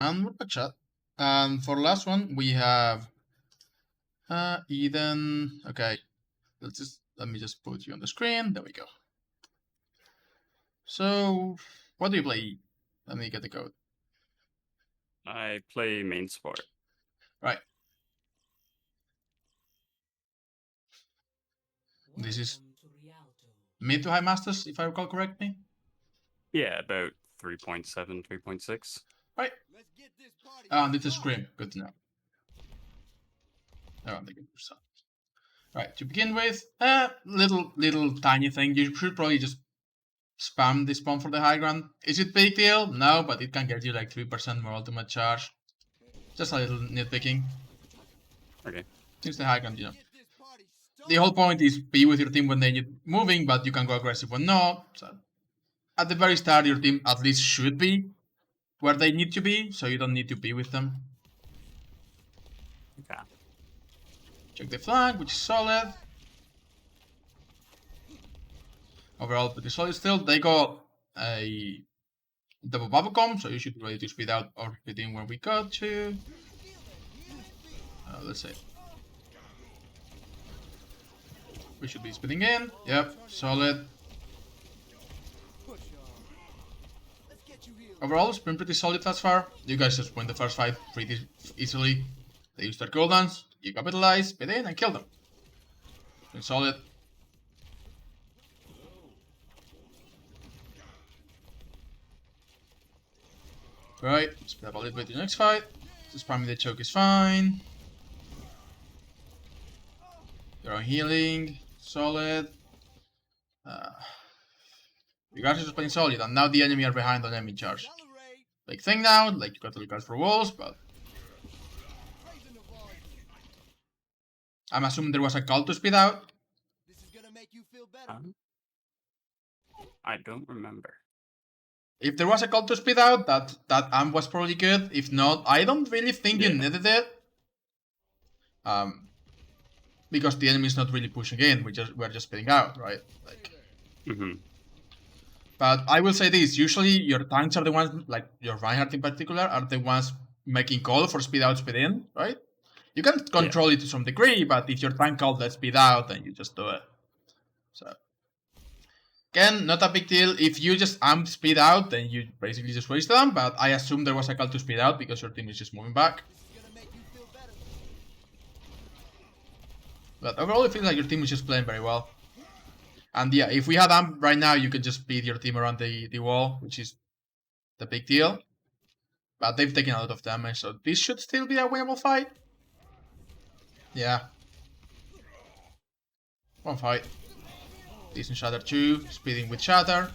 And we're back, chat. And for last one, we have Eden. Okay, let me just put you on the screen. There we go. So, what do you play? Let me get the code. I play main support. Right. This is mid to high masters, if I recall correctly. Yeah, about 3.7, 3.6. Right. And it's a scream. Good to know. Around the good percent. Right. To begin with, little tiny thing. You should probably just spam this spawn for the high ground. Is it big deal? No, but it can get you like 3% more ultimate charge. Just a little nitpicking. Okay. Since the high ground, you know. The whole point is be with your team when they need moving, but you can go aggressive when not. So at the very start, your team at least should be where they need to be, so you don't need to be with them. Okay. Check the flank, which is solid. Overall, pretty solid still. They got a double bubblegum, so you should be ready to speed out or speed in where we got to. Let's see. We should be speeding in. Yep, solid. Overall, it's been pretty solid thus far. You guys just win the first fight pretty easily. They use their cooldowns, you capitalize, speed in, and kill them. Been solid. Right, speed up a little bit in the next fight. Just spamming the choke is fine. They're on healing, solid. You guys are just playing solid, and now the enemy are behind on enemy charge. Big thing now, like you got to guys for walls, but I'm assuming there was a call to speed out. I don't remember. If there was a call to speed out, that amp was probably good. If not, I don't really think you needed it. Because the enemy is not really pushing in, we're just speeding out, right? Like. But I will say this: usually your tanks are the ones, like your Reinhardt in particular, are the ones making call for speed out, speed in, right? You can control it to some degree, but if your tank calls that speed out, then you just do it. So again, not a big deal. If you just amp speed out, then you basically just waste them. But I assume there was a call to speed out because your team is just moving back. But overall, it feels like your team is just playing very well. And yeah, if we had amp right now, you could just speed your team around the wall, which is the big deal. But they've taken a lot of damage, so this should still be a winnable fight. Yeah. One fight. Decent Shatter 2, speeding with Shatter.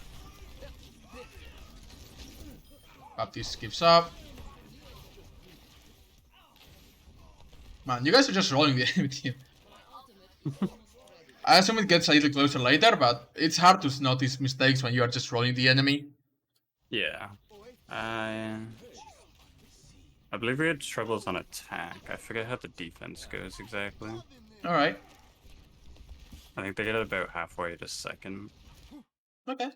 Baptiste gives up. Man, you guys are just rolling the enemy team. I assume it gets a little closer later, but it's hard to notice mistakes when you are just rolling the enemy. Yeah. I believe we had troubles on attack. I forget how the defense goes exactly. Alright. I think they get it about halfway to second. Okay.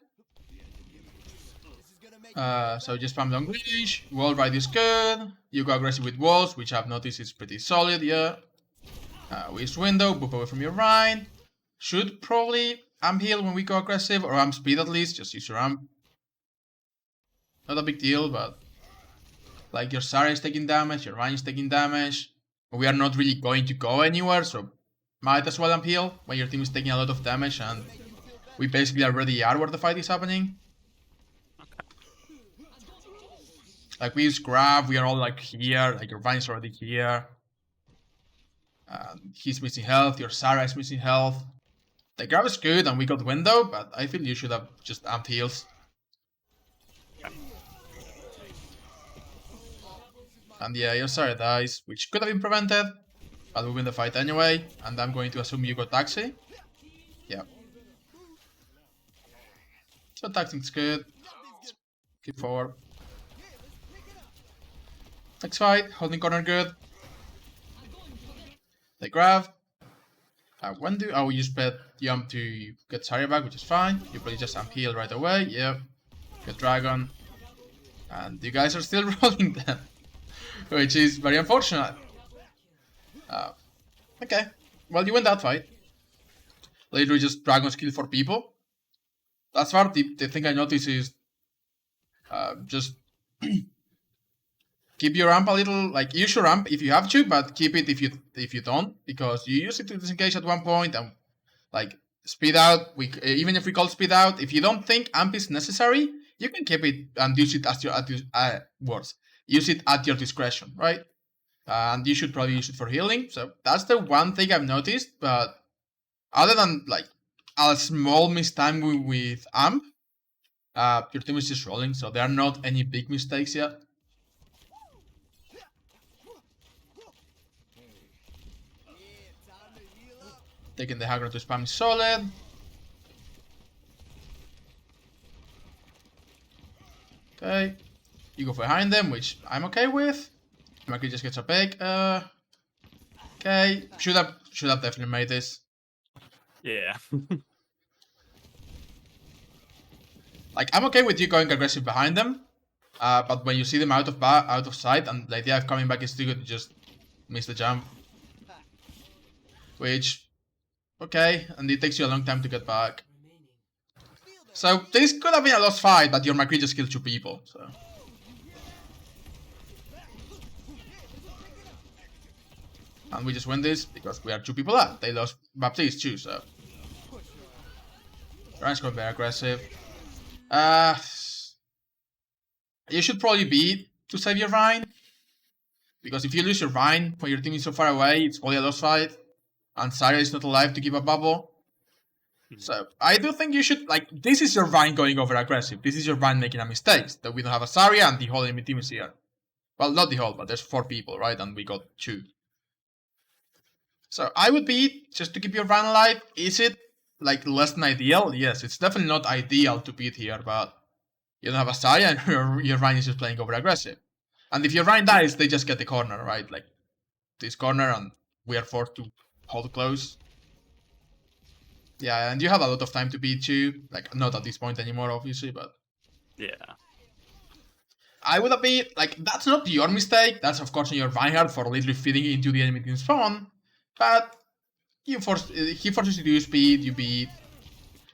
So just spam long reach. Wall ride is good. You go aggressive with walls, which I've noticed is pretty solid, yeah. We use window, boop away from your Rhine. Should probably amp heal when we go aggressive, or amp speed at least, just use your amp. Not a big deal, but like your Sarah is taking damage, your Rhine is taking damage. We are not really going to go anywhere, so might as well amp heal when your team is taking a lot of damage and we basically already are where the fight is happening. Like we use grab, we are all like here, like your Rhine is already here. He's missing health, your Sarah is missing health. The grab is good and we got window, but I feel you should have just amped heals. And yeah, your Sarah dies, which could have been prevented, but we win the fight anyway, and I'm going to assume you got taxi. Yeah. So taxing's good. Let's keep forward. Next fight, holding corner good. They grab. When do we use bet jump to get Sarah back, which is fine. You probably just amp heal right away. Yep. Get dragon. And you guys are still rolling them. which is very unfortunate. Okay, well, you win that fight. Literally just dragons kill 4 people. That's far. The thing I notice is just keep your ramp a little, like, use your ramp if you have to, but keep it if you don't, because you use it to disengage at one point and like speed out. Even if we call speed out, if you don't think amp is necessary, you can keep it and use it use it at your discretion, right? And you should probably use it for healing. So that's the one thing I've noticed. But other than like a small mistime with amp, your team is just rolling, so there are not any big mistakes yet. Taking the Hagro to spam is solid. Okay. You go behind them, which I'm okay with. Maki just gets a pick. Okay. Should have definitely made this. Yeah. Like, I'm okay with you going aggressive behind them. But when you see them out of sight, and the idea of coming back is still good to just miss the jump. Which, okay, and it takes you a long time to get back. So this could have been a lost fight, but your Macri just killed 2 people, so. And we just win this because we are 2 people up. They lost Baptiste too, so. Ryan's going very aggressive. You should probably beat to save your Rhine. Because if you lose your Rhine when your team is so far away, it's probably a lost fight. And Zarya is not alive to give a bubble. So I do think you should, like, this is your Rhine going over aggressive. This is your Rhine making a mistake. That we don't have a Zarya and the whole enemy team is here. Well, not the whole, but there's 4 people, right? And we got 2. So I would beat just to keep your Rhine alive. Is it like less than ideal? Yes, it's definitely not ideal to beat here, but you don't have a Zarya and your Rhine is just playing over aggressive. And if your Rhine dies, they just get the corner, right? Like this corner, and we are forced to hold close. Yeah, and you have a lot of time to beat too. Like, not at this point anymore, obviously, but Yeah. I would have been like, that's not your mistake. That's of course on your Reinhardt for literally feeding into the enemy team spawn. But he forces you to do speed. You beat.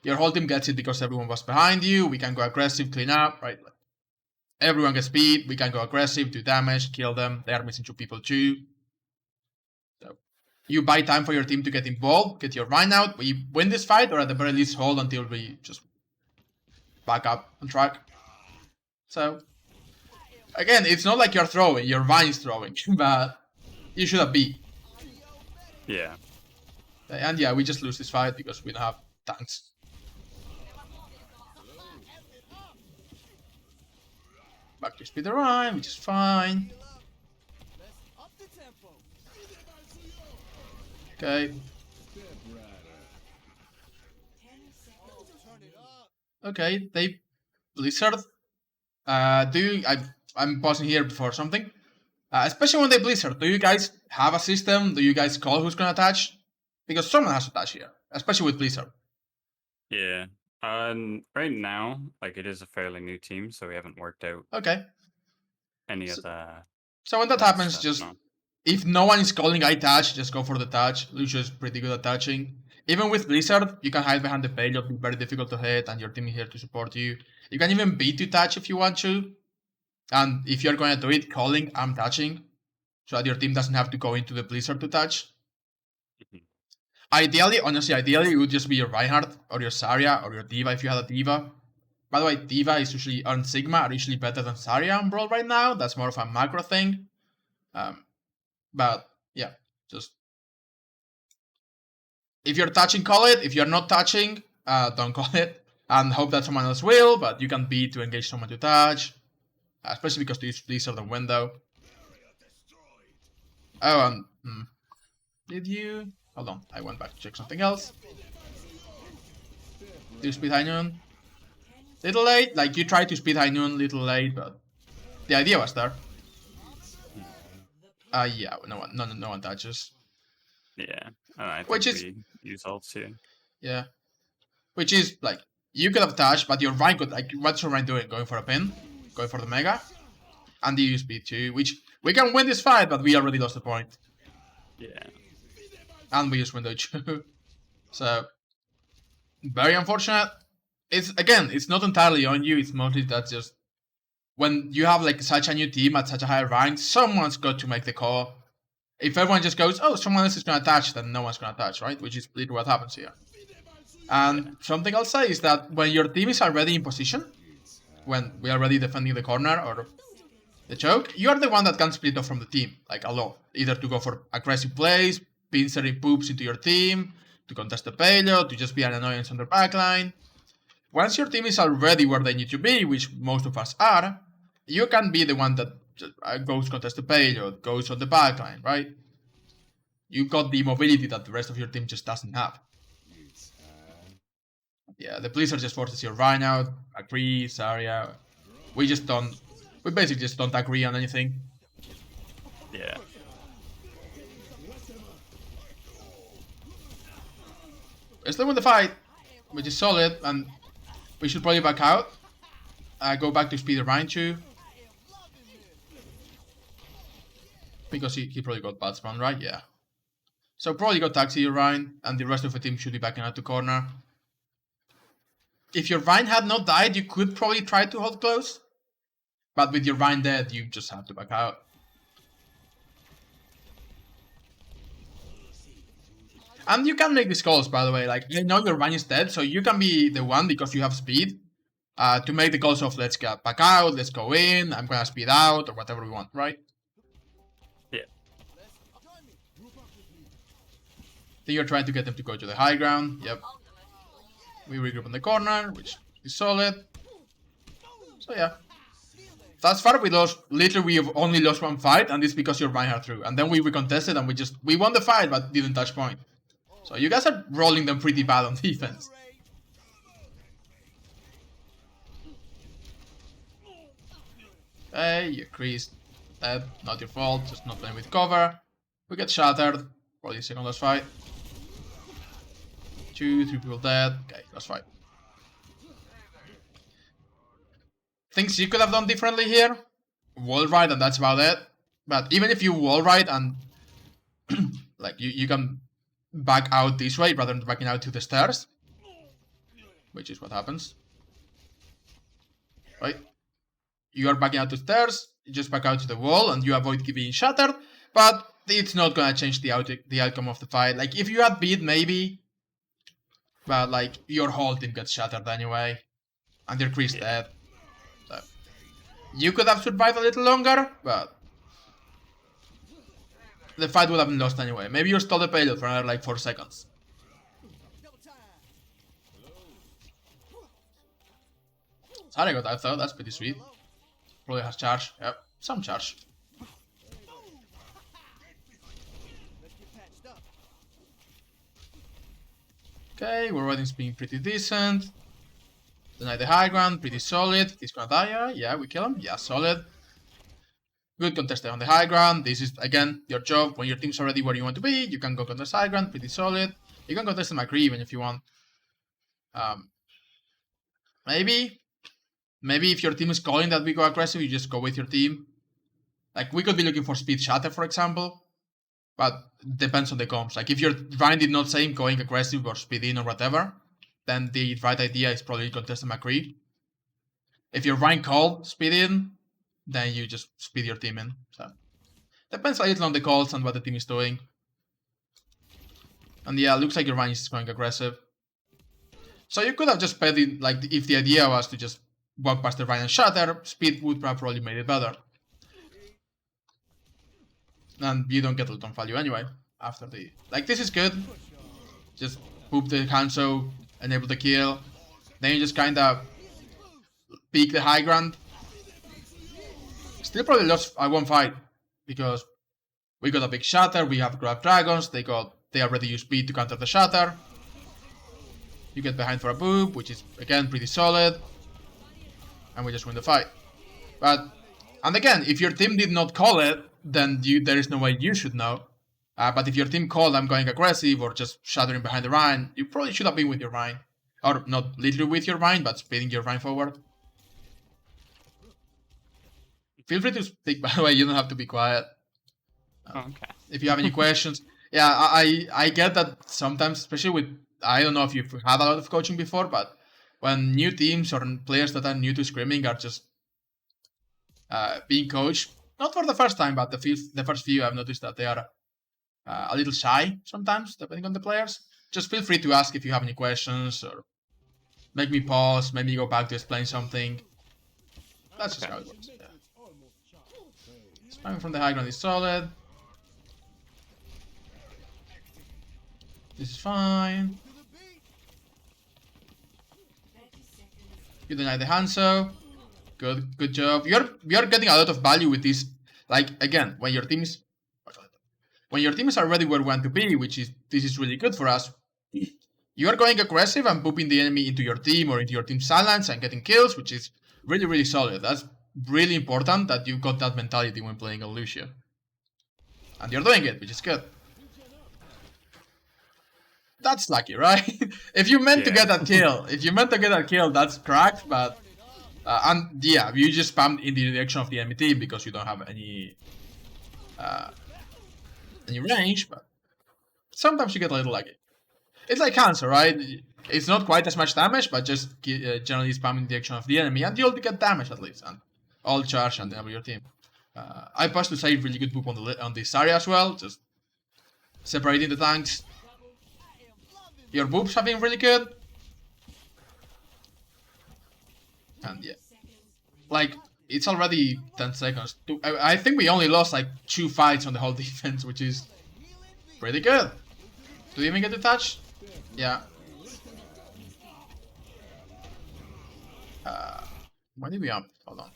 Your whole team gets it because everyone was behind you. We can go aggressive, clean up, right? Like, everyone gets speed. We can go aggressive, do damage, kill them. They are missing 2 people too. So you buy time for your team to get involved, get your Rhine out. We win this fight, or at the very least hold until we just back up on track. So again, it's not like you're throwing, your Rhine is throwing, but you should have beat. Yeah. And yeah, we just lose this fight because we don't have tanks. Back to speed the Rhine, which is fine. Okay. Okay, they Blizzard. I'm pausing here for something. Especially when they Blizzard, do you guys have a system? Do you guys call who's gonna touch? Because someone has to touch here, especially with Blizzard. Yeah. Right now, like, it is a fairly new team, so we haven't worked out Okay. any of the. So when that That's happens, stuff, just no. if no one is calling I touch, just go for the touch. Lucio is pretty good at touching. Even with Blizzard, you can hide behind the page, it'll be very difficult to hit, and your team is here to support you. You can even beat to touch if you want to. And if you're going to do it, calling I'm touching, so that your team doesn't have to go into the Blizzard to touch. Ideally, honestly, it would just be your Reinhardt or your Zarya or your D.Va if you had a D.Va. By the way, D.Va is usually, on Sigma, are usually better than Zarya on Brawl right now. That's more of a macro thing. But yeah, just if you're touching, call it. If you're not touching, don't call it. And hope that someone else will, but you can be to engage someone to touch. Especially because these are the window. Oh, did you? Hold on, I went back to check something else. Do you speed high noon? Little late, like you tried to speed high noon, little late, but the idea was there. Yeah, no one touches. Yeah. I Which think is- we use ults here. Yeah. Which is, like, you could have touched, but your Rhine could, like, what's your Rhine doing? Going for a pin? Going for the Mega? And you use speed too, which we can win this fight, but we already lost the point. Yeah. And we use window too. So, very unfortunate. It's not entirely on you, it's mostly that just when you have like such a new team at such a high rank, someone's got to make the call. If everyone just goes, oh, someone else is gonna touch, then no one's gonna touch, right? Which is literally what happens here. And something I'll say is that when your team is already in position, when we are already defending the corner or the choke, you are the one that can split off from the team, like a lot. Either to go for aggressive plays, pincerring poops into your team, to contest the payload, to just be an annoyance on the backline. Once your team is already where they need to be, which most of us are, you can be the one that goes contest the payload, goes on the backline, right? You got the mobility that the rest of your team just doesn't have. Yeah, the Blizzard just forces your Rhine out, agree, Zarya. We basically just don't agree on anything. Yeah. We're still in the fight, which is solid, and we should probably back out. Go back to speed the Rhine too. Because he probably got bad spawn, right? Yeah. So probably got Taxi your Rhine, and the rest of the team should be backing out to corner. If your Rhine had not died, you could probably try to hold close. But with your Rhine dead, you just have to back out. And you can make these calls, by the way. Like, I know your Rhine is dead, so you can be the one, because you have speed, to make the calls of let's get back out, let's go in, I'm gonna speed out, or whatever we want, right? Yeah. Then you're trying to get them to go to the high ground. Yep. We regroup in the corner, which is solid. So yeah. Thus far, literally we have only lost one fight, and it's because your Reinhardt threw. And then we recontested, and we won the fight, but didn't touch point. So you guys are rolling them pretty bad on defense. Okay, you creased. Dead, not your fault, just not playing with cover. We get shattered, probably second last fight. 2, 3 people dead. Okay, last fight. Things you could have done differently here. Wall ride and that's about it. But even if you wall ride and like you can back out this way rather than backing out to the stairs. Which is what happens. Right? You are backing out to stairs, you just back out to the wall and you avoid being shattered, but it's not gonna change the outcome of the fight. Like if you had beat maybe, but like your whole team gets shattered anyway. And your Chris dead. So you could have survived a little longer, but the fight would have been lost anyway. Maybe you stole the payload for another like 4 seconds. Sorry got that though, that's pretty sweet. Probably has charge, yep, some charge. Okay, we're riding being pretty decent. Deny the high ground, pretty solid. He's gonna die, yeah, we kill him, yeah, solid. Good contested on the high ground. This is, again, your job. When your team's already where you want to be, you can go contest high ground, pretty solid. You can contest the McCree even if you want. Maybe if your team is calling that we go aggressive, you just go with your team. Like, we could be looking for speed shatter, for example. But depends on the comps. Like, if your Ryan did not say going aggressive or speed in or whatever, then the right idea is probably contest the McCree. If your Ryan called speed in, then you just speed your team in. So depends a little on the calls and what the team is doing. And yeah, looks like your Ryan is going aggressive. So you could have just sped in, like, if the idea was to just walk past the Ryan and shatter, speed would have probably made it better. And you don't get Luton value anyway, after the... Like, this is good. Just poop the Hanzo, enable the kill. Then you just kinda peek the high ground. Still probably lost one fight, because we got a big shatter, we have grab dragons, they already use speed to counter the shatter. You get behind for a boop, which is again pretty solid. And we just win the fight. And again, if your team did not call it, then there is no way you should know. But if your team called I'm going aggressive or just shattering behind the Rhine, you probably should have been with your Rhine. Or not literally with your Rhine, but speeding your Rhine forward. Feel free to speak, by the way, you don't have to be quiet. Okay. If you have any questions. Yeah, I get that sometimes, especially with, I don't know if you've had a lot of coaching before, but when new teams or players that are new to scrimming are just being coached, not for the first time, but the first few, I've noticed that they are a little shy sometimes, depending on the players. Just feel free to ask if you have any questions, or make me pause, maybe go back to explain something. That's just how it works. Yeah. Spamming from the high ground is solid. This is fine. You deny the Hanzo. Good job. You're getting a lot of value with this. Like, again, when your teams are already where we want to be, this is really good for us. You are going aggressive and pooping the enemy into your team or into your team's silence and getting kills, which is really, really solid. That's really important that you've got that mentality when playing a Lucio. And you're doing it, which is good. That's lucky, right? If you meant to get that kill, that's cracked, but... and yeah, you just spammed in the direction of the enemy team because you don't have any range, but sometimes you get a little lucky. It's like Hanzo, right? It's not quite as much damage, but just generally spamming in the direction of the enemy, and you'll get damage at least, and all charge and enable your team. I pass to say really good poop on this area as well, just separating the tanks. Your boops have been really good. And yeah. Like, it's already 10 seconds. I think we only lost like 2 fights on the whole defense, which is pretty good. Do you even get the touch? Yeah. When did we up? Hold on.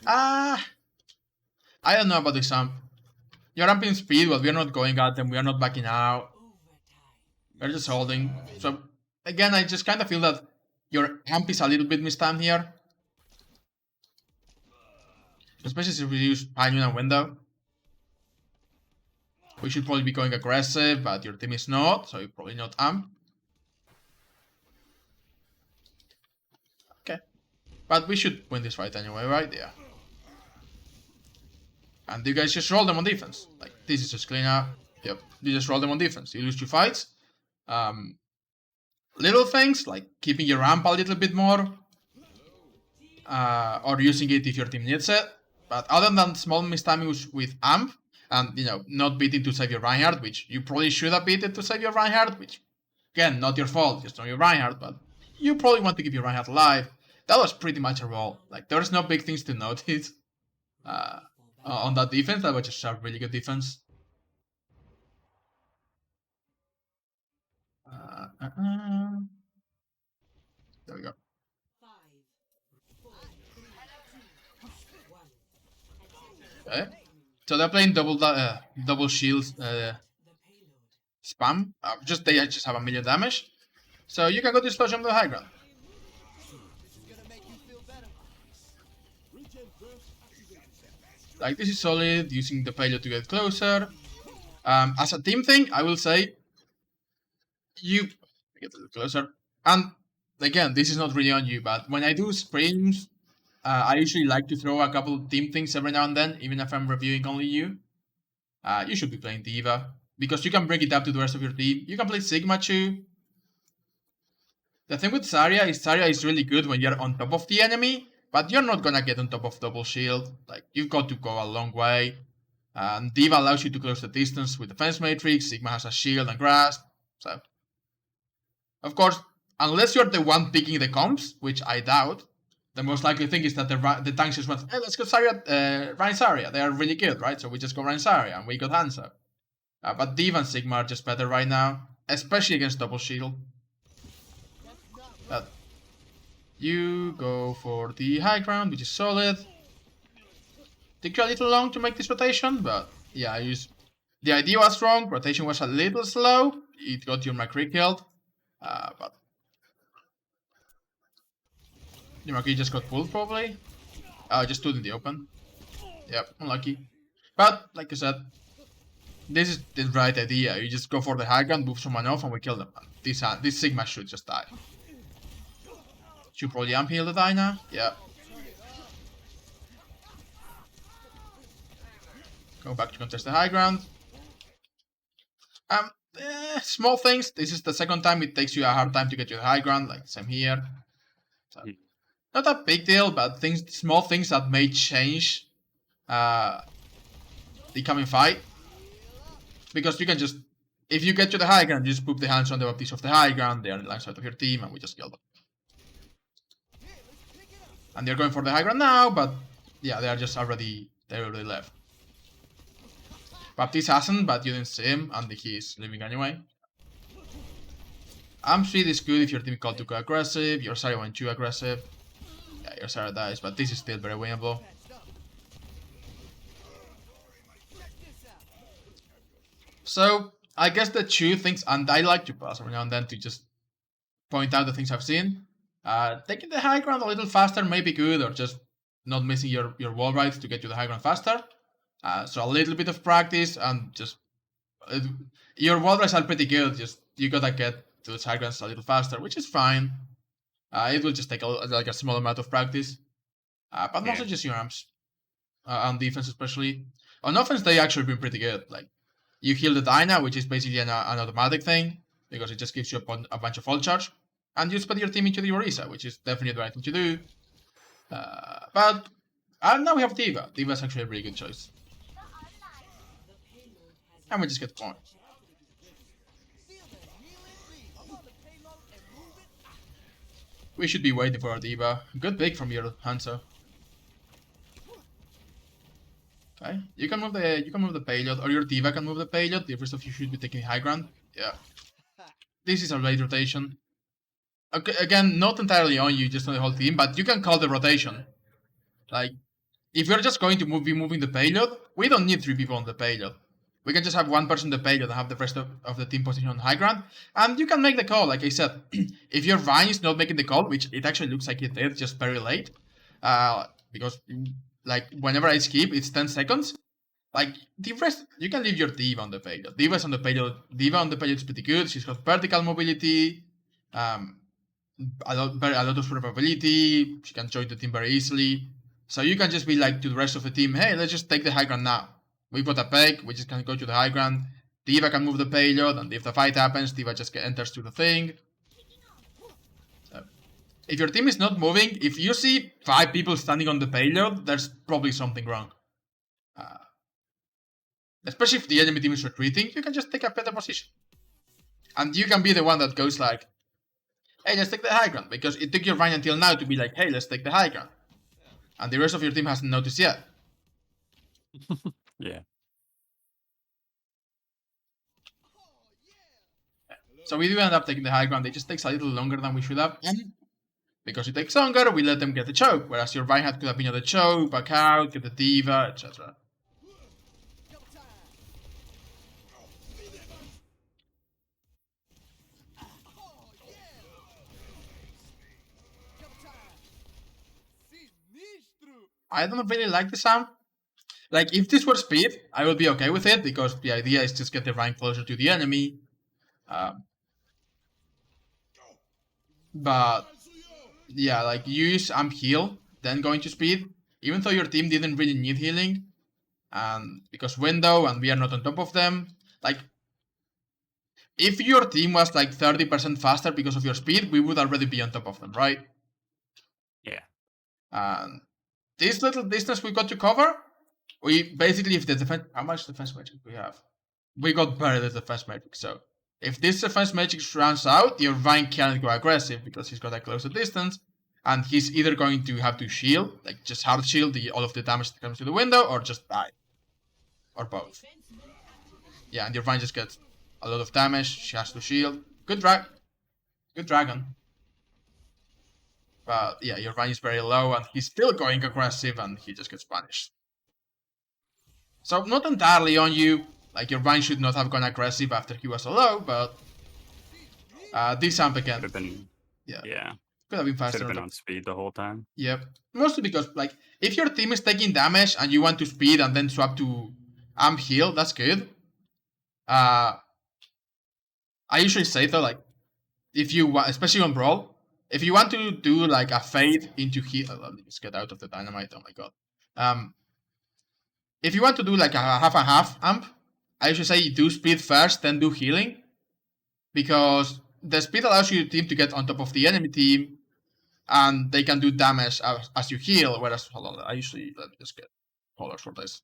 I don't know about this amp. You're amping speed, but we're not going at them, we are not backing out. We're just holding. So, again, I just kind of feel that your amp is a little bit mistimed here. Especially if we use Pioneer and Window. We should probably be going aggressive, but your team is not, so you're probably not amp. Okay. But we should win this fight anyway, right? Yeah. And you guys just roll them on defense. Like, this is just clean up. Yep. You just roll them on defense. You lose 2 fights. Little things, like keeping your ramp a little bit more. Or using it if your team needs it. But other than small mistimings with amp, and, you know, not beating to save your Reinhardt, which you probably should have beaten to save your Reinhardt, which, again, not your fault, just on your Reinhardt, but you probably want to keep your Reinhardt alive. That was pretty much a roll. Like, there's no big things to notice. On that defense, that was just a really good defense. There we go. Okay. So they're playing double shields spam. They just have 1,000,000 damage. So you can go to explosion on the high ground. Like, this is solid, using the payload to get closer. As a team thing, I will say, you get a little closer. And again, this is not really on you, but when I do streams, I usually like to throw a couple team things every now and then, even if I'm reviewing only you. You should be playing D.Va, because you can bring it up to the rest of your team. You can play Sigma too. The thing with Zarya is really good when you're on top of the enemy, but you're not gonna get on top of double shield. Like, you've got to go a long way. D.Va allows you to close the distance with Defense Matrix. Sigma has a shield and grasp. So, of course, unless you're the one picking the comps, which I doubt, the most likely thing is that the tanks just went, hey, let's go Zarya, Rein Zarya. They are really good, right? So we just go Rein Zarya and we got Hanzo. But D.Va and Sigma are just better right now, especially against double shield. But you go for the high ground, which is solid. Took you a little long to make this rotation, but yeah, the idea was wrong. Rotation was a little slow. It got your McCree killed, but your McCree just got pulled probably. Just stood in the open. Yep, unlucky. But like I said, this is the right idea. You just go for the high ground, move someone off, and we kill them. This Sigma should just die. Should probably amp heal the Dyna. Yeah. Go back to contest the high ground. Small things. This is the second time it takes you a hard time to get to the high ground, like same here. So, not a big deal, but small things that may change the coming fight. Because you can just, if you get to the high ground, you just put the hands on the baptiste of the high ground, they are on the line side of your team, and we just kill them. And they're going for the high ground now, but yeah, they already left. Baptiste hasn't, but you didn't see him, and he's leaving anyway. Amp speed is good if your team called too aggressive, your Sarah went too aggressive. Yeah, your Sarah dies, but this is still very winnable. So, I guess the two things, and I like to pause every now and then to just point out the things I've seen. Taking the high ground a little faster may be good, or just not missing your wall rides to get to the high ground faster. So a little bit of practice, and just your wall rides are pretty good, just you gotta get to the high grounds a little faster, which is fine. It will just take a small amount of practice. But mostly just your amps. On defense especially. On offense they actually been pretty good. Like, you heal the Dyna, which is basically an automatic thing, because it just gives you a bunch of full charge. And you spread your team into the Orisa, which is definitely the right thing to do. But now we have D.Va. D.Va is actually a really good choice. And we just get point. We should be waiting for our D.Va. Good pick from your Hanzo. Okay, you can move the payload, or your D.Va can move the payload. The rest of you should be taking high ground. Yeah. This is a late rotation. Okay, again, not entirely on you, just on the whole team, but you can call the rotation. Like, if you're just going to be moving the payload, we don't need 3 people on the payload. We can just have one person on the payload and have the rest of the team position on high ground. And you can make the call, like I said. If your Vine is not making the call, which it actually looks like it did, just very late. Because, like, whenever I skip, it's 10 seconds. Like, the rest, you can leave your D.Va on the payload. D.Va on the payload is pretty good. She's got vertical mobility. A lot of survivability. She can join the team very easily. So you can just be like to the rest of the team, hey, let's just take the high ground now. We've got a peg, we just can go to the high ground. D.Va can move the payload, and if the fight happens, D.Va just enters to the thing. So, if your team is not moving, if you see 5 people standing on the payload, there's probably something wrong. Especially if the enemy team is retreating, you can just take a better position. And you can be the one that goes like, hey, let's take the high ground, because it took your Vine until now to be like, hey, let's take the high ground. And the rest of your team hasn't noticed yet. Yeah. So we do end up taking the high ground. It just takes a little longer than we should have. And because it takes longer, we let them get the choke. Whereas your Vine could have been on the choke, back out, get the D.Va, etc. I don't really like the sound. Like, if this were speed, I would be okay with it, because the idea is just get the Vine closer to the enemy. But, yeah, like, use amp heal, then go into speed, even though your team didn't really need healing. And because window, and we are not on top of them. Like, if your team was like 30% faster because of your speed, we would already be on top of them, right? Yeah. And this little distance we got to cover, we basically, if the defense, how much defense magic we have? We got very little defense magic, so if this defense magic runs out, your Vine can't go aggressive because he's got a closer distance, and he's either going to have to shield, like just hard shield all of the damage that comes to the window, or just die. Or both. Yeah, and your Vine just gets a lot of damage, she has to shield. Good dragon. But yeah, your Vine is very low, and he's still going aggressive, and he just gets punished. So, not entirely on you. Like, your Vine should not have gone aggressive after he was so low, but this amp again. Could have been. Yeah. Could have been faster. Should have been on speed the whole time. Yep. Mostly because, like, if your team is taking damage and you want to speed and then swap to amp heal, that's good. I usually say though, like, if you want, especially on Brawl, if you want to do like a fade into heal, let me just get out of the dynamite. Oh my god. If you want to do like a half amp, I should say do speed first, then do healing, because the speed allows your team to get on top of the enemy team, and they can do damage as you heal. Whereas, hold on, I usually let me just get colors for this.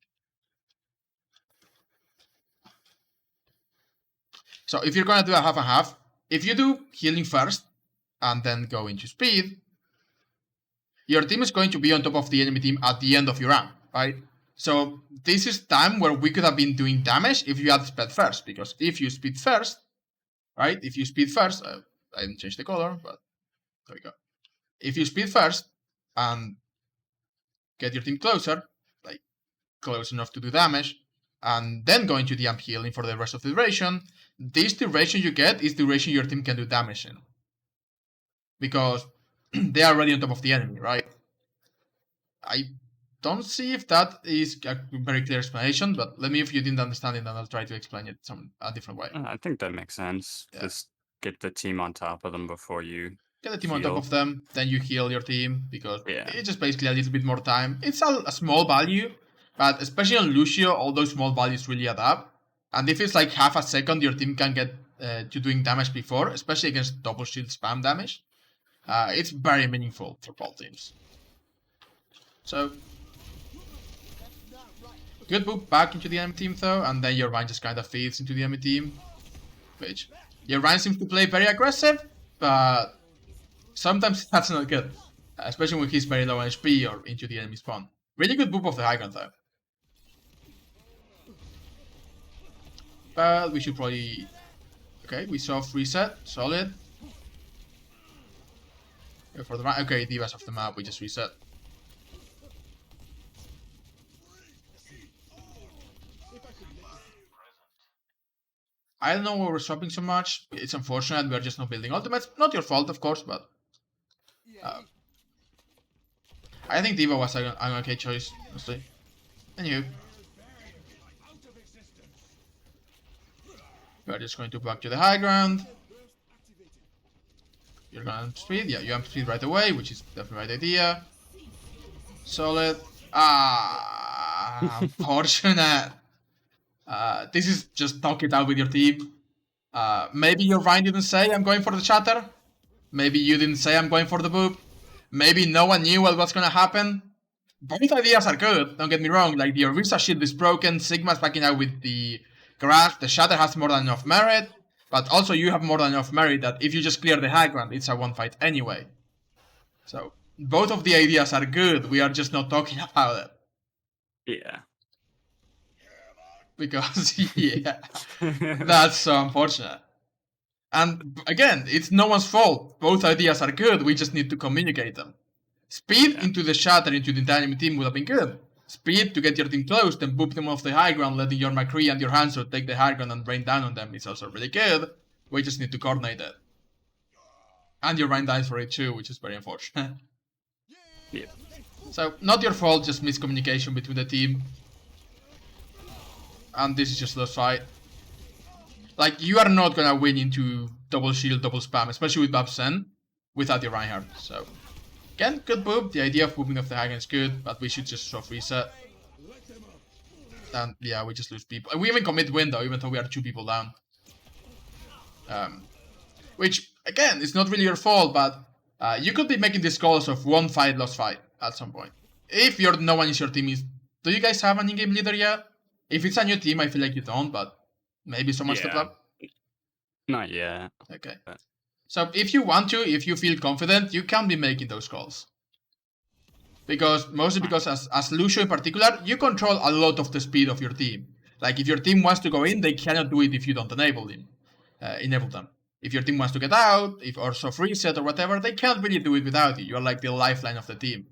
So if you're gonna do a half, if you do healing first and then go into speed, your team is going to be on top of the enemy team at the end of your round, right? So this is time where we could have been doing damage if you had speed first, because if you speed first, right? If you speed first, I didn't change the color, but there we go. If you speed first and get your team closer, like close enough to do damage, and then go into the amp healing for the rest of the duration, this duration you get is the duration your team can do damage in. Because they are already on top of the enemy, right? I don't see if that is a very clear explanation, but let me, if you didn't understand it, then I'll try to explain it a different way. I think that makes sense. Yeah. Just get the team on top of them before you Get the team on top heal. of them, then you heal your team, because Yeah. it's just basically a little bit more time. It's a small value, but especially on Lucio, all those small values really add up. And if it's like half a second your team can get to doing damage before, especially against double shield spam damage, it's very meaningful for both teams. So, good move back into the enemy team though, and then your Rhine just kind of feeds into the enemy team. Which, your Rhine seems to play very aggressive, but sometimes that's not good. Especially when he's very low on HP or into the enemy spawn. Really good move of the high ground though. But we should probably... Okay, we soft reset, solid. Go for the right. Okay, Divas off the map, we just reset. I don't know why we're swapping so much. It's unfortunate, we're just not building ultimates. Not your fault, of course, but... I think Diva was an okay choice, honestly. Anywho. We're just going to back to the high ground. You're gonna amp speed? Yeah, you amp speed right away, which is definitely the right idea. Solid. Unfortunate. This is just talk it out with your team. Maybe your Rhine didn't say I'm going for the shatter. Maybe you didn't say I'm going for the boop. Maybe no one knew what was gonna happen. Both ideas are good, don't get me wrong. Like the Orisa shield is broken, Sigma's backing out with the grasp, the shatter has more than enough merit. But also you have more than enough merit that if you just clear the high ground, it's a one fight anyway. So, both of the ideas are good, we are just not talking about it. Yeah. Because, yeah, that's so unfortunate. And again, it's no one's fault. Both ideas are good, we just need to communicate them. Speed into the shatter into the enemy team would have been good. Speed to get your team close, then boop them off the high ground, letting your McCree and your Hanzo take the high ground and rain down on them is also really good. We just need to coordinate it. And your Rhine dies for it too, which is very unfortunate. Yeah. So, not your fault, just miscommunication between the team. And this is just lost fight. Like, you are not gonna win into double shield, double spam, especially with Babsen, without your Reinhardt. So, again, good boop. The idea of booping off the high ground is good, but we should just soft reset. And yeah, we just lose people. We even commit win though, even though we are 2 people down. Which, again, is not really your fault, but you could be making these calls of one fight, lost fight at some point. If no one is your team, do you guys have an in-game leader yet? If it's a new team, I feel like you don't, but maybe someone stepped up? Not yet. Okay. So if you want to, if you feel confident, you can be making those calls. Mostly because as Lucio in particular, you control a lot of the speed of your team. Like if your team wants to go in, they cannot do it if you don't enable them. If your team wants to get out, or soft reset or whatever, they can't really do it without you. You're like the lifeline of the team.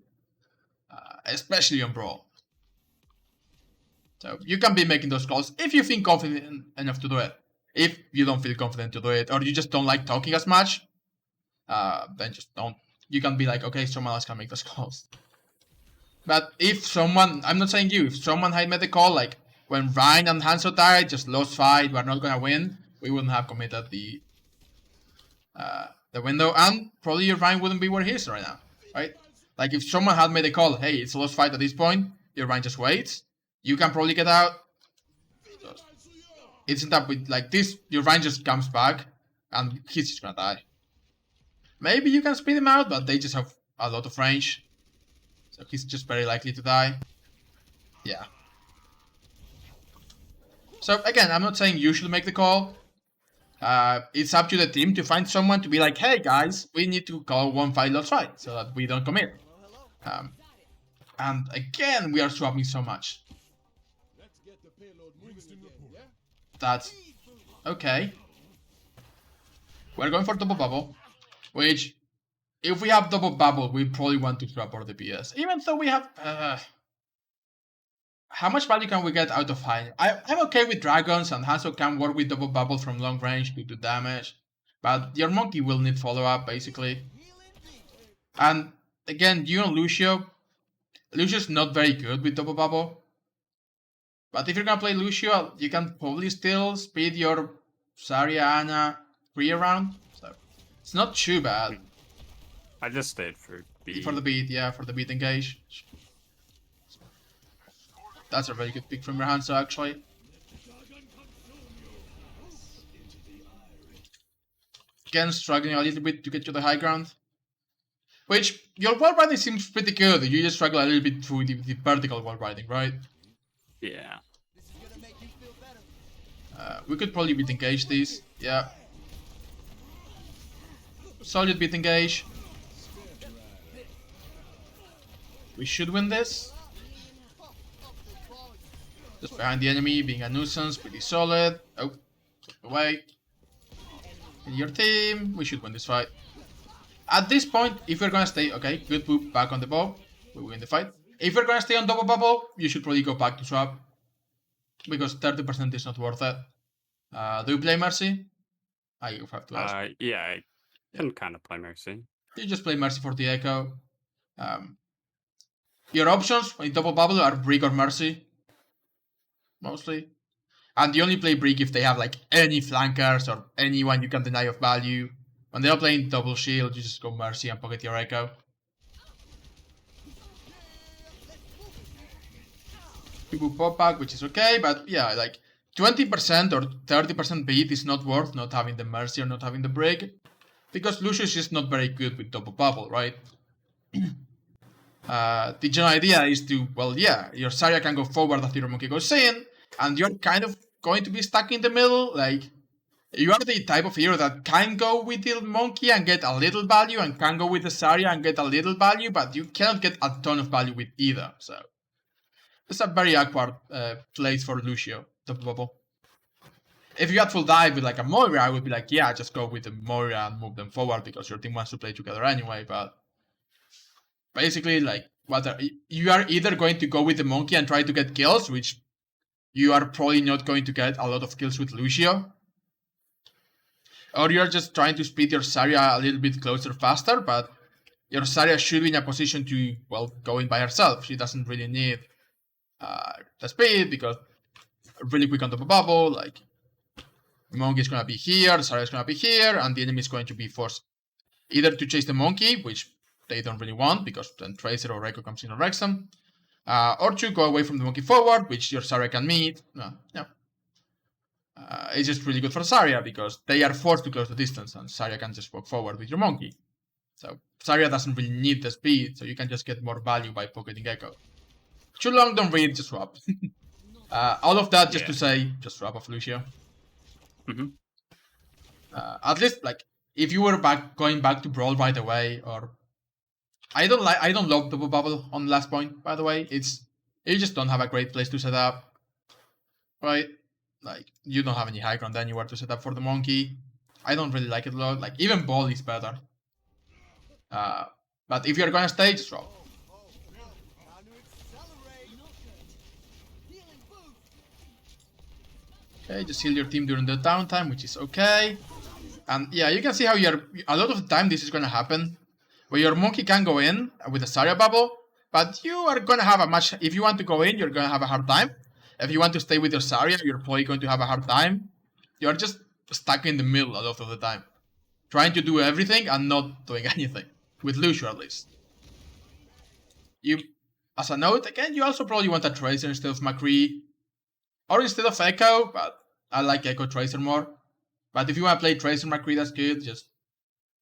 Especially on Brawl. So you can be making those calls if you feel confident enough to do it. If you don't feel confident to do it, or you just don't like talking as much, then just don't. You can be like, okay, someone else can make those calls. But if someone, I'm not saying you, if someone had made the call, like when Ryan and Hanzo died, just lost fight, we're not gonna win, we wouldn't have committed the the window, and probably your Rhine wouldn't be where he is right now, right? Like if someone had made a call, hey, it's a lost fight at this point, your Rhine just waits. You can probably get out. It's not that with like this, your Rhine just comes back, and he's just gonna die. Maybe you can speed him out, but they just have a lot of range, so he's just very likely to die. Yeah. So again, I'm not saying you should make the call. It's up to the team to find someone to be like, hey guys, we need to call one fight lost fight so that we don't commit. And again, we are swapping so much. That's okay. We're going for double bubble, which if we have double bubble, we probably want to swap our DPS. Even though we have how much value can we get out of high? I'm okay with dragons, and Hanzo can work with double bubble from long range to do damage. But your monkey will need follow-up, basically. And again, you and Lucio. Lucio's not very good with double bubble. But if you're gonna play Lucio, you can probably still speed your Zarya Ana free around. So it's not too bad. I just stayed for beat. For the beat, yeah, for the beat engage. That's a very good pick from your Hanzo, actually. Again, struggling a little bit to get to the high ground. Which, your wall riding seems pretty good. You just struggle a little bit through the vertical wall riding, right? Yeah. We could probably beat engage these. Yeah. Solid beat engage. We should win this. Just behind the enemy, being a nuisance, pretty solid. Oh, away. In your team, we should win this fight. At this point, if we're gonna stay, okay, good poop, back on the ball, we win the fight. If we're gonna stay on double bubble, you should probably go back to swap. Because 30% is not worth it. Do you play Mercy? I have to ask. Yeah, I can kind of play Mercy. You just play Mercy for the Echo. Your options in double bubble are Brig or Mercy. Mostly. And you only play Brig if they have like any flankers or anyone you can deny of value. When they're playing double shield, you just go Mercy and pocket your Echo. People pop back, which is okay, but yeah, like 20% or 30% beat is not worth not having the Mercy or not having the Brig. Because Lucio is just not very good with double bubble, right? The general idea is to, well, yeah, your Zarya can go forward after your monkey goes in, and you're kind of going to be stuck in the middle. Like, you are the type of hero that can go with the monkey and get a little value, and can go with the Zarya and get a little value, but you cannot get a ton of value with either. So it's a very awkward place for Lucio, double bubble. If you had full dive with like a Moira, I would be like, yeah, just go with the Moira and move them forward because your team wants to play together anyway. But basically, like, you are either going to go with the monkey and try to get kills, which you are probably not going to get a lot of kills with Lucio, or you're just trying to speed your Zarya a little bit closer faster, but your Zarya should be in a position to, well, go in by herself. She doesn't really need the speed because really quick on top of bubble, like, monkey is going to be here, Zarya is going to be here, and the enemy is going to be forced either to chase the monkey, which they don't really want because then Tracer or Reiko comes in and wrecks them, or to go away from the monkey forward, which your Zarya can meet. It's just really good for Zarya because they are forced to close the distance, and Zarya can just walk forward with your monkey. So Zarya doesn't really need the speed, so you can just get more value by pocketing Echo. Too long, don't read, just swap. All of that just to say, just swap off Lucio. At least, like, if you were going back to Brawl right away, or I don't love double bubble on the last point, by the way. You just don't have a great place to set up. Right? Like, you don't have any high ground anywhere to set up for the monkey. I don't really like it a lot. Like, even ball is better. But if you're gonna stay, just drop. Okay, just heal your team during the downtime, which is okay. And yeah, you can see how a lot of the time this is gonna happen. Where your monkey can go in with a Zarya bubble, but you are gonna have if you want to go in, you're gonna have a hard time. If you want to stay with your Zarya, you're probably going to have a hard time. You're just stuck in the middle a lot of the time. trying to do everything and not doing anything. With Lucio, at least. You, as a note, again, you also probably want a Tracer instead of McCree. Or instead of Echo, but I like Echo Tracer more. But if you want to play Tracer McCree, that's good. Just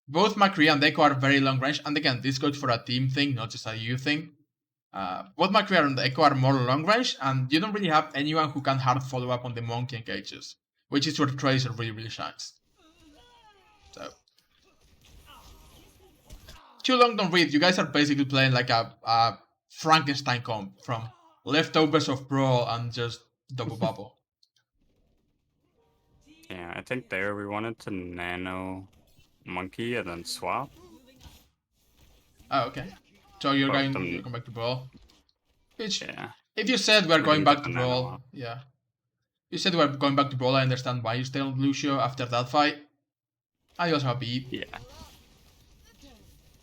both McCree and Echo are very long range. And again, this goes for a team thing, not just a you thing. Both McCree and Echo are more long range, and you don't really have anyone who can hard follow up on the monkey engages, which is where Tracer really shines. So, too long don't read. You guys are basically playing like a Frankenstein comp from leftovers of Brawl and just double bubble. Yeah, I think there we wanted to nano monkey and then swap. Oh, okay. So you're Both going them- to come back to Brawl? Which, Yeah. if you said we're going can back get to the nano Brawl, up. yeah. You said we're going back to Brawl, I understand why you stay on Lucio after that fight. I also have beat. Yeah.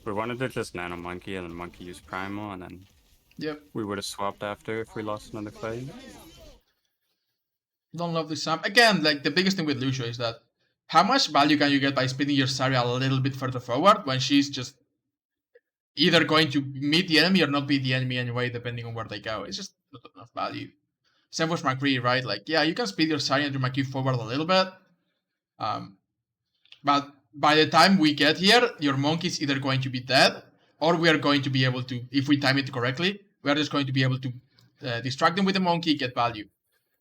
We wanted to just nano monkey and then monkey use primal and then Yep. we would have swapped after if we lost another fight. Don't love this Sam. Again, like the biggest thing with Lucio is that how much value can you get by speeding your Zarya a little bit further forward when she's just either going to meet the enemy or not beat the enemy anyway, depending on where they go. It's just not enough value. Same with McCree, right? Like, yeah, you can speed your Zarya and your McCree forward a little bit. But by the time we get here, your monkey is either going to be dead, or we are going to be able to, if we time it correctly, we are just going to be able to distract them with the monkey, get value.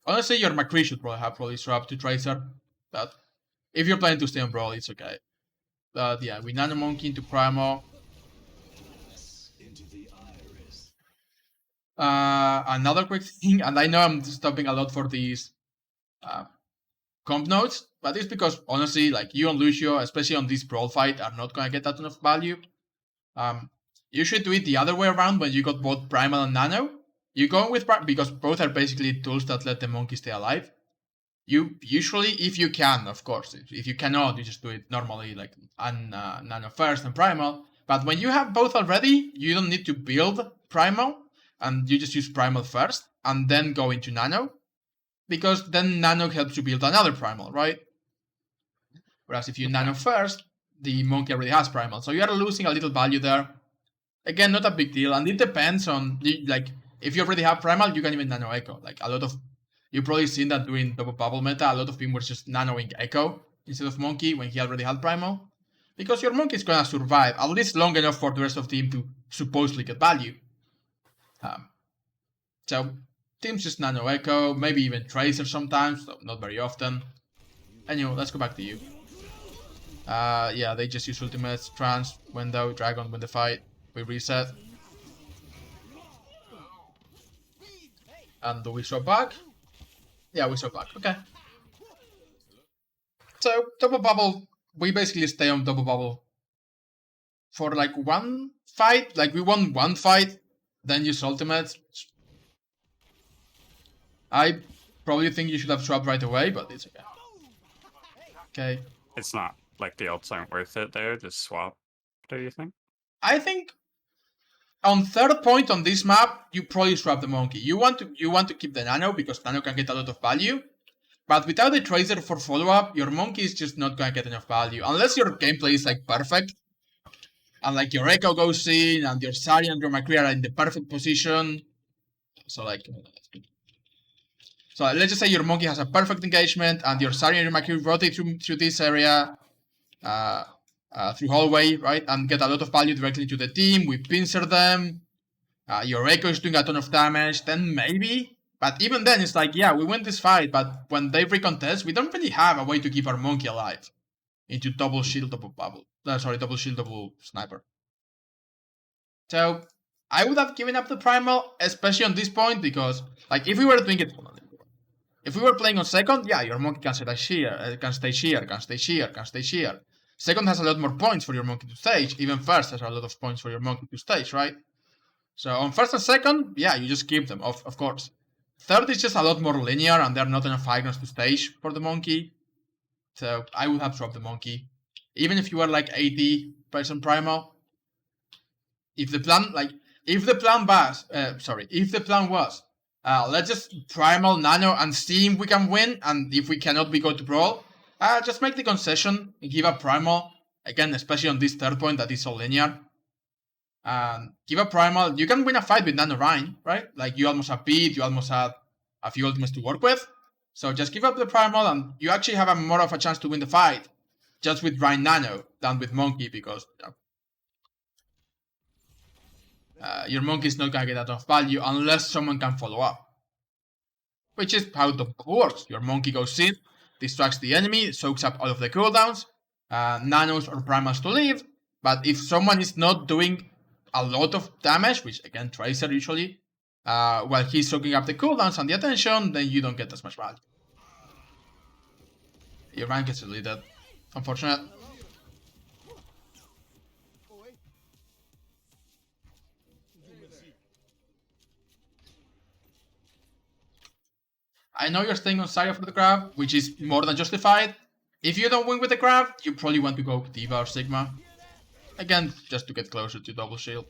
Honestly, your McCree should probably swap to Tracer, but if you're planning to stay on Brawl, it's okay. But yeah, we nano monkey into Primal. Another quick thing, and I know I'm stopping a lot for these comp notes, but it's because honestly, like you and Lucio, especially on this Brawl fight, are not gonna get that enough value. You should do it the other way around when you got both Primal and Nano. You go with because both are basically tools that let the monkey stay alive. You usually, if you can, of course. If you cannot, you just do it normally, like Nano first and Primal. But when you have both already, you don't need to build Primal, and you just use Primal first, and then go into Nano. Because then Nano helps you build another Primal, right? Whereas if you Nano first, the monkey already has Primal. So you are losing a little value there. Again, not a big deal, and it depends on, like, if you already have Primal, you can even Nano Echo. Like, a lot of, you've probably seen that during double bubble meta, a lot of people were just nanoing Echo instead of Monkey when he already had Primal. Because your Monkey is gonna survive, at least long enough for the rest of the team to supposedly get value. So, teams just Nano Echo, maybe even Tracer sometimes, though not very often. Anyway, let's go back to you. Yeah, they just use ultimates, trans, window, dragon, win the fight. We reset. And do we swap back? Yeah, we swap back. Okay. So, double bubble, we basically stay on double bubble for like one fight. Like, we won one fight, then use ultimates. I probably think you should have swapped right away, but it's okay. Okay. It's not like the ults aren't worth it there, just swap, do you think? I think on third point on this map, you probably swap the monkey. You want to keep the nano because nano can get a lot of value. But without the Tracer for follow-up, your monkey is just not gonna get enough value. Unless your gameplay is like perfect. And like your Echo goes in, and your Zarya and your McCree are in the perfect position. So like, so let's just say your monkey has a perfect engagement, and your Zarya and your McCree rotate through this area, through hallway, right, and get a lot of value directly to the team. We pincer them. Your Echo is doing a ton of damage. Then maybe, but even then, it's like, yeah, we win this fight, but when they recontest, we don't really have a way to keep our monkey alive into double shield, double bubble. Double shield, double sniper. So I would have given up the primal, especially on this point, because like if we were doing it, if we were playing on second, yeah, your monkey can stay here, can stay here, can stay here, can stay here. Second has a lot more points for your monkey to stage. Even first has a lot of points for your monkey to stage, right? So on first and second, yeah, you just keep them, of course. Third is just a lot more linear, and there are not enough icons to stage for the monkey. So I would have dropped the monkey. Even if you were like 80% primal. If the plan was, let's just primal nano and see if we can win, and if we cannot, we go to brawl. Just make the concession, give up primal, Again, especially on this third point that is so linear. And give a primal. You can win a fight with Nano Rhine, right? Like you almost have Pete, you almost have a few ultimates to work with. So just give up the primal and you actually have a more of a chance to win the fight just with Rhine Nano than with Monkey because your Monkey is not gonna get enough value unless someone can follow up. Which is how the works. Your Monkey goes in, distracts the enemy, soaks up all of the cooldowns, nanos or primals to leave. But if someone is not doing a lot of damage, which again Tracer usually, while he's soaking up the cooldowns and the attention, then you don't get as much value. Your rank is deleted. Unfortunate. I know you're staying on Saga for the grab, which is more than justified. If you don't win with the grab, you probably want to go Diva or Sigma. Again, just to get closer to double shield.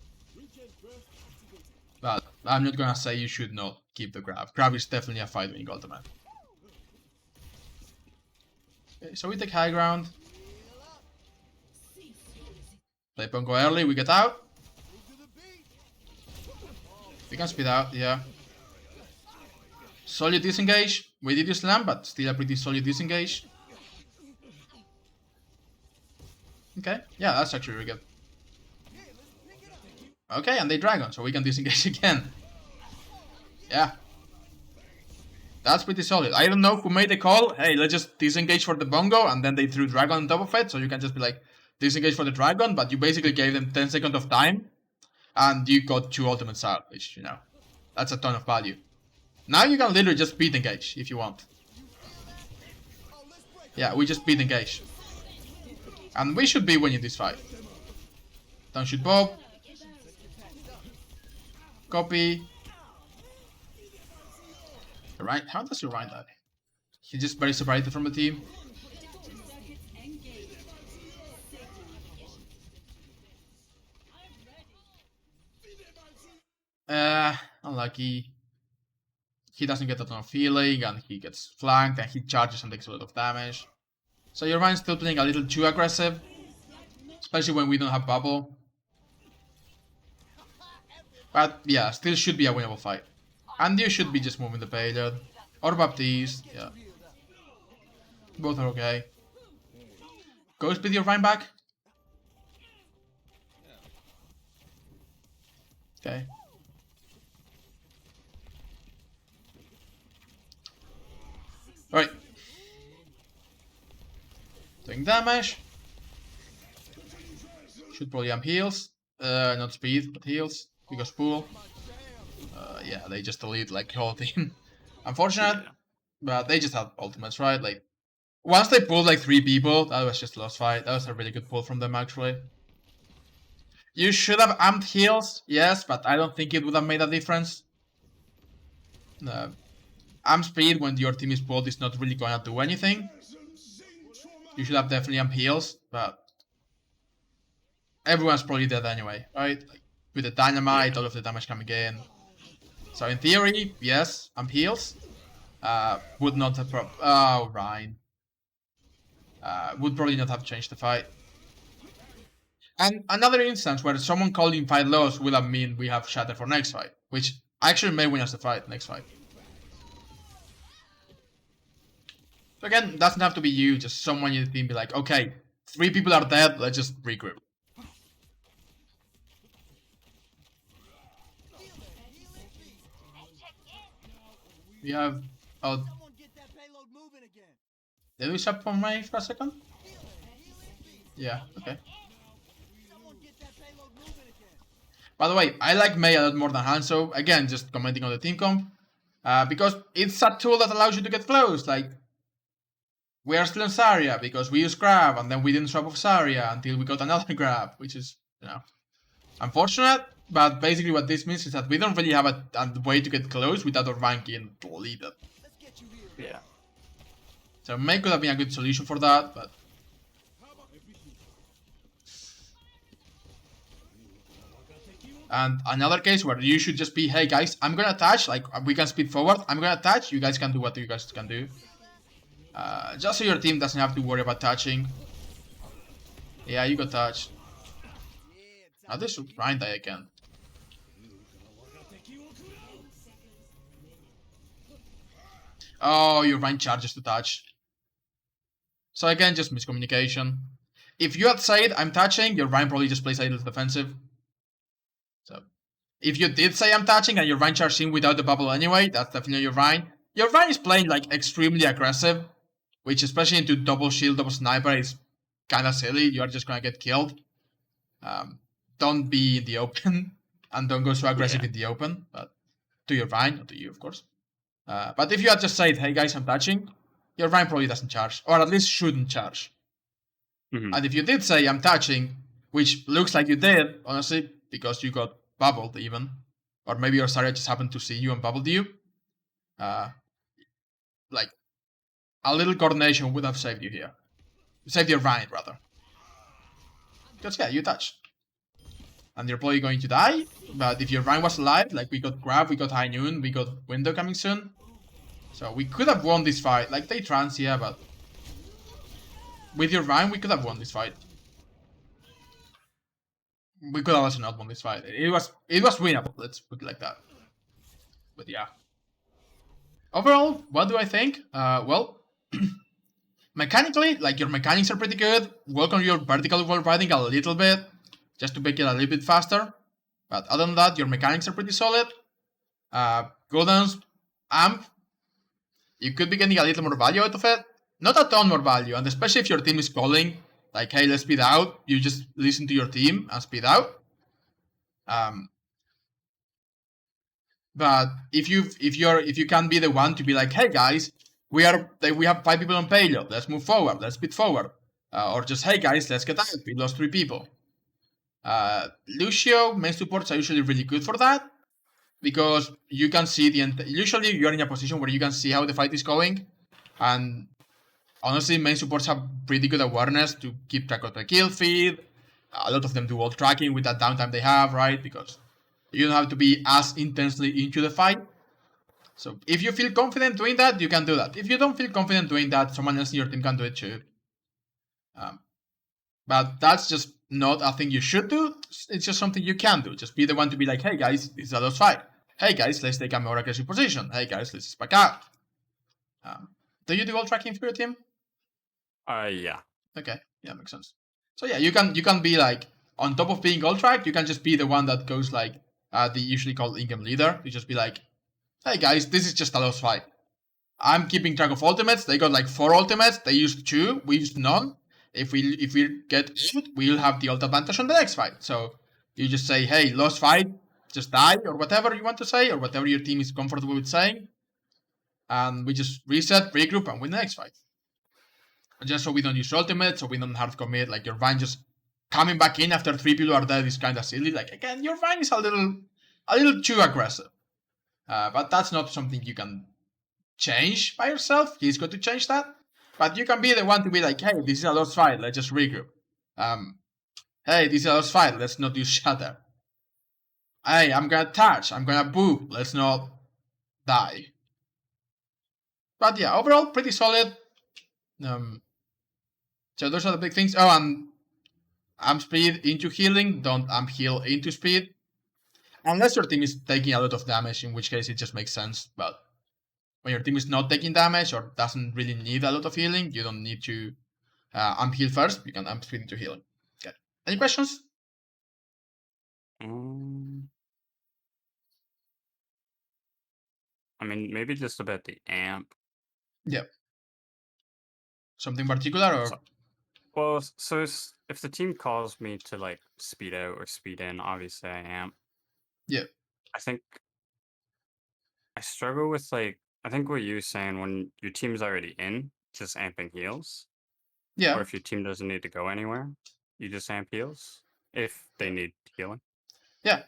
But I'm not gonna say you should not keep the grab. Grab is definitely a fight winning ultimate. Okay, so we take high ground. Play Pongo early, we get out. We can speed out, yeah. Solid disengage. We did use slam, but still a pretty solid disengage. Okay, yeah, that's actually really good. Okay, and they dragon, so we can disengage again. Yeah. That's pretty solid. I don't know who made the call. Hey, let's just disengage for the bongo, and then they threw dragon on top of it, so you can just be like, disengage for the dragon, but you basically gave them 10 seconds of time, and you got 2 ultimates out, which, you know, that's a ton of value. Now you can literally just beat engage if you want. Yeah, we just beat engage. And we should be winning this fight. Don't shoot Bob. Copy. Right? How does he write that? He's just very separated from the team. Unlucky. He doesn't get a ton of healing, and he gets flanked, and he charges and takes a lot of damage. So your mind's still playing a little too aggressive, especially when we don't have bubble. But yeah, still should be a winnable fight. And you should be just moving the payload. Or Baptiste, yeah. Both are okay. Go speed your Rhine back. Okay. Alright. Doing damage. Should probably amp heals. Not speed, but heals. Because pool. Yeah, they just delete like the whole team. Unfortunate. But they just have ultimates, right? Like, once they pulled like 3 people, that was just lost fight. That was a really good pull from them, actually. You should have amped heals, yes, but I don't think it would have made a difference. Amp speed when your team is pulled is not really going to do anything. You should have definitely amp heals, but everyone's probably dead anyway, right? Like, with the dynamite, all of the damage coming in. So in theory, yes, amp heals. Would not have Rhine. Would probably not have changed the fight. And another instance where someone calling fight loss would have mean we have Shatter for next fight, which actually may win us the fight next fight. So again, doesn't have to be you, just someone in the team be like, okay, 3 people are dead, let's just regroup. We have... Oh, did we swap for May for a second? Yeah, okay. By the way, I like May a lot more than Hanzo. Again, just commenting on the team comp. Because it's a tool that allows you to get close. Like, we are still on Zarya because we use grab and then we didn't swap off Zarya until we got another grab, which is, you know, unfortunate. But basically what this means is that we don't really have a way to get close without our rank being deleted. Yeah. So May could have been a good solution for that, but... And another case where you should just be, hey guys, I'm gonna attach, like, we can speed forward, I'm gonna attach, you guys can do what you guys can do. Just so your team doesn't have to worry about touching. Yeah, you got touched. Now this should Ryan die again. Oh, your Ryan charges to touch. So again, just miscommunication. If you had said I'm touching, your Ryan probably just plays a little defensive. So if you did say I'm touching and your Ryan charged in without the bubble anyway, that's definitely your Ryan. Your Ryan is playing like extremely aggressive, which especially into double shield, double sniper is kind of silly. You are just gonna get killed. Don't be in the open and don't go so aggressive in the open. But to your Ryan, not to you, of course. But if you had just said, "Hey guys, I'm touching," your Ryan probably doesn't charge, or at least shouldn't charge. And if you did say I'm touching, which looks like you did, honestly, because you got bubbled even, or maybe your Zarya just happened to see you and bubbled you, like a little coordination would have saved you here. Saved your Ryan rather. Because yeah, you touched. And you're probably going to die, but if your Ryan was alive, like we got Grab, we got High Noon, we got Window coming soon. So we could have won this fight. Like they trans, yeah, but with your Ryan, we could have won this fight. We could have also not won this fight. It was winnable. Let's put it like that. But yeah. Overall, what do I think? Well, mechanically, like your mechanics are pretty good. Work on your vertical wall riding a little bit, just to make it a little bit faster. But other than that, your mechanics are pretty solid. Cooldowns, amp, you could be getting a little more value out of it. Not a ton more value, and especially if your team is calling, like, hey, let's speed out, you just listen to your team and speed out. But if you can be the one to be like, hey guys, we have 5 people on payload, let's move forward, let's speed forward, or just hey guys, let's get out, we lost 3 people. Lucio main supports are usually really good for that, because you can see usually you're in a position where you can see how the fight is going, and honestly, main supports have pretty good awareness to keep track of the kill feed. A lot of them do all tracking with that downtime they have, right? Because you don't have to be as intensely into the fight. So if you feel confident doing that, you can do that. If you don't feel confident doing that, someone else in your team can do it too. But that's just not a thing you should do. It's just something you can do. Just be the one to be like, hey guys, this is a lost fight. Hey guys, let's take a more aggressive position. Hey guys, let's back up. Do you do all tracking for your team? Yeah. Okay, yeah, makes sense. So yeah, you can be like on top of being all track, you can just be the one that goes like the usually called in-game leader. You just be like, hey guys, this is just a lost fight. I'm keeping track of ultimates. They got like 4 ultimates. They used 2. We used none. If we get out, we'll have the ult advantage on the next fight. So you just say, hey, lost fight, just die, or whatever you want to say, or whatever your team is comfortable with saying. And we just reset, regroup, and win the next fight. And just so we don't use ultimate, so we don't hard commit. Like your Vine just coming back in after 3 people are dead is kind of silly. Like again, your Vine is a little too aggressive. But that's not something you can change by yourself. He's going to change that. But you can be the one to be like, hey, this is a lost fight, let's just regroup. Hey, this is a lost fight, let's not use shatter. Hey, I'm gonna touch, I'm gonna boo, let's not die. But yeah, overall, pretty solid. So those are the big things. Oh, and amp speed into healing, don't amp heal into speed. Unless your team is taking a lot of damage, in which case it just makes sense. But when your team is not taking damage or doesn't really need a lot of healing, you don't need to amp heal first. You can amp speed into healing. Okay. Any questions? I mean, maybe just about the amp. Yeah. Something particular or? Well, so if the team calls me to like speed out or speed in, obviously I amp. Yeah. I think I struggle with like, I think what you were saying, when your team's already in, just amping heals. Yeah. Or if your team doesn't need to go anywhere, you just amp heals if they need healing. Yeah.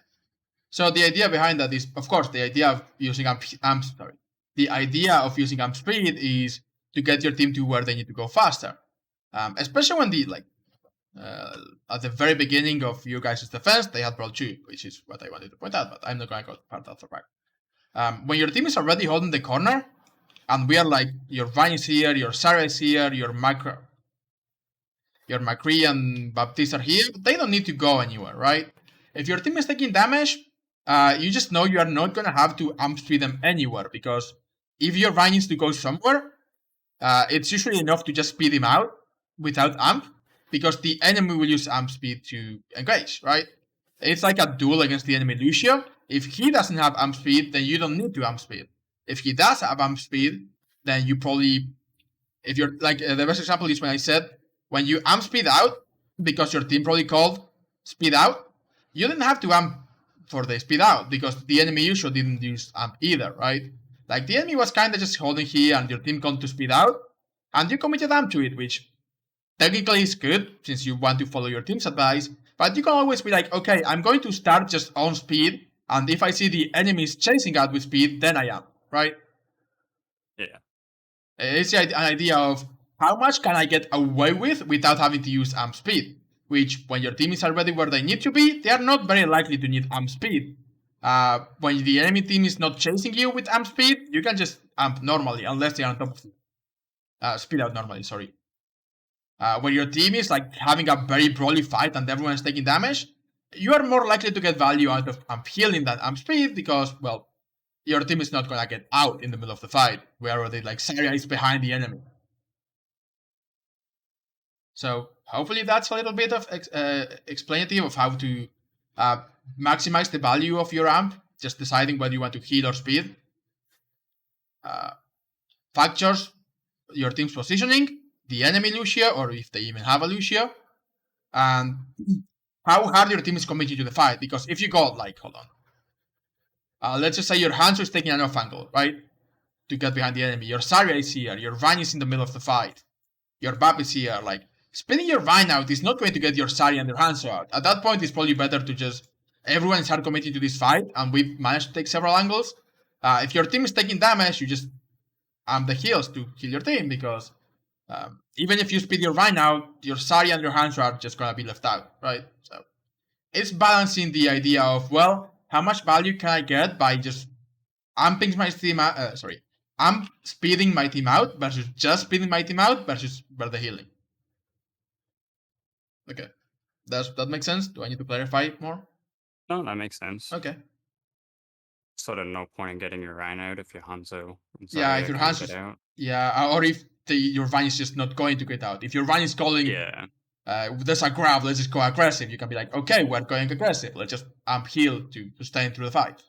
So the idea behind that is, of course, the idea of using the idea of using amp speed is to get your team to where they need to go faster. Especially when at the very beginning of you guys' defense, they had Brawl 2, which is what I wanted to point out, but I'm not going to go part that for back. When your team is already holding the corner, and we are like, your Vine is here, your Sarah is here, your Macro. your McCree and Baptiste are here, they don't need to go anywhere, right? If your team is taking damage, you just know you are not gonna have to amp speed them anywhere, because if your Rhine needs to go somewhere, it's usually enough to just speed him out without amp, because the enemy will use amp speed to engage, right? It's like a duel against the enemy Lucio. If he doesn't have amp speed, then you don't need to amp speed. If he does have amp speed, then you probably, if you're like, the best example is when I said, when you amp speed out, because your team probably called speed out, you didn't have to amp for the speed out, because the enemy usually didn't use amp either, right? Like, the enemy was kind of just holding here and your team called to speed out, and you committed amp to it, which technically is good, since you want to follow your team's advice, but you can always be like, okay, I'm going to start just on speed, and if I see the enemies chasing out with speed, then I am, right? Yeah. It's the idea of how much can I get away with without having to use amp speed, which when your team is already where they need to be, they are not very likely to need amp speed. When the enemy team is not chasing you with amp speed, you can just amp normally, unless they are on top of you. Speed out normally, sorry. When your team is like having a very brawly fight and everyone is taking damage, you are more likely to get value out of amp healing than amp speed, because, well, your team is not gonna get out in the middle of the fight, where already like Zarya is behind the enemy. So hopefully that's a little bit of explanative of how to maximize the value of your amp, just deciding whether you want to heal or speed. Factors, your team's positioning, the enemy Lucio, or if they even have a Lucio, and how hard your team is committing to the fight. Because if you got, like, hold on, let's just say your Hanzo is taking an off angle, right, to get behind the enemy. Your Zarya is here, your Vayne is in the middle of the fight, your Bap is here, like, spinning your Vayne out is not going to get your Zarya and your Hanzo out. At that point, it's probably better to just, everyone is hard committing to this fight, and we've managed to take several angles. If your team is taking damage, you just amp the heals to heal your team, because even if you speed your Vayne out, your Zarya and your Hanzo are just gonna be left out, right? So it's balancing the idea of, well, how much value can I get by just amping my team out, amp speeding my team out versus just speeding my team out versus the healing. Okay. That makes sense? Do I need to clarify more? No, that makes sense. Okay. Sort of no point in getting your Rhine out if your Hanzo and Yeah, Zarya if your can't Hanzo, get out. yeah, or if your Vayne is just not going to get out. If your Vayne is calling, Yeah. there's a grab, let's just go aggressive. You can be like, okay, we're going aggressive. Let's just amp heal to sustain through the fight.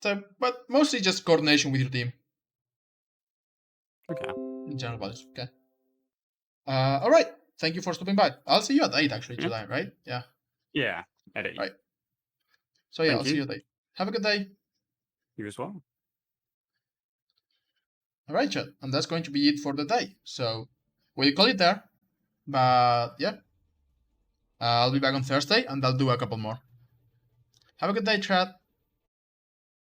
So, but mostly just coordination with your team. Okay. In general values. Okay. All right. Thank you for stopping by. I'll see you at 8, actually, Yeah. July, right? Yeah. Yeah, at 8. Right. So yeah, Thank I'll see you. you at 8. Have a good day. You as well. All right, chat. And that's going to be it for the day. So we'll call it there. But yeah, I'll be back on Thursday and I'll do a couple more. Have a good day, chat.